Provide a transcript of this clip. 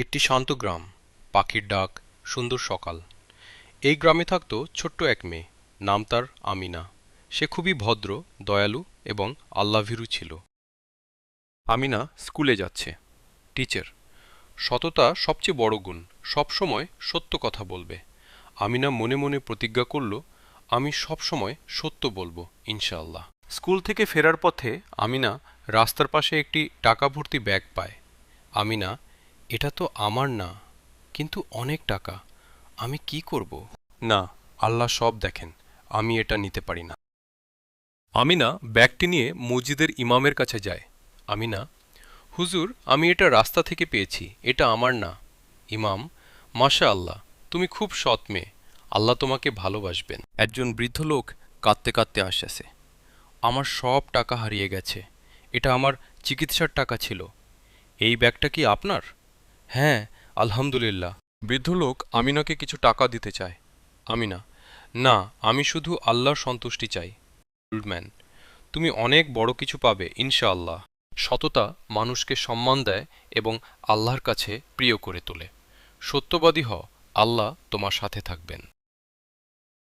একটি শান্ত গ্রাম, পাখির ডাক, সুন্দর সকাল। এই গ্রামে থাকত ছোট্ট এক মেয়ে, নাম তার আমিনা। সে খুবই ভদ্র, দয়ালু এবং আল্লাভীরু ছিল। আমিনা স্কুলে যাচ্ছে। টিচার, সততা সবচেয়ে বড় গুণ, সবসময় সত্য কথা বলবে। আমিনা মনে মনে প্রতিজ্ঞা করল, আমি সবসময় সত্য বলবো, ইনশাআল্লাহ। স্কুল থেকে ফেরার পথে আমিনা রাস্তার পাশে একটি টাকা ভর্তি ব্যাগ পায়। আমিনা, এটা তো আমার না, কিন্তু অনেক টাকা, আমি কি করব? না, আল্লাহ সব দেখেন, আমি এটা নিতে পারি না। আমিনা ব্যাগটি নিয়ে মসজিদের ইমামের কাছে যায়। আমিনা, হুজুর, আমি এটা রাস্তা থেকে পেয়েছি, এটা আমার না। ইমাম, মাশা আল্লাহ, তুমি খুব সৎ মেয়ে, আল্লাহ তোমাকে ভালোবাসবেন। একজন বৃদ্ধ লোক কাঁদতে কাঁদতে আসছে। আমার সব টাকা হারিয়ে গেছে, এটা আমার চিকিৎসার টাকা ছিল। এই ব্যাগটা কি আপনার? হ্যাঁ, আলহামদুলিল্লাহ। বৃদ্ধ লোক আমিনাকে কিছু টাকা দিতে চায়। আমিনা, না, আমি শুধু আল্লাহর সন্তুষ্টি চাই। ওল্ড ম্যান, তুমি অনেক বড় কিছু পাবে, ইনশাআল্লাহ। সততা মানুষকে সম্মান দেয় এবং আল্লাহর কাছে প্রিয় করে তোলে। সত্যবাদী হও, আল্লাহ তোমার সাথে থাকবেন।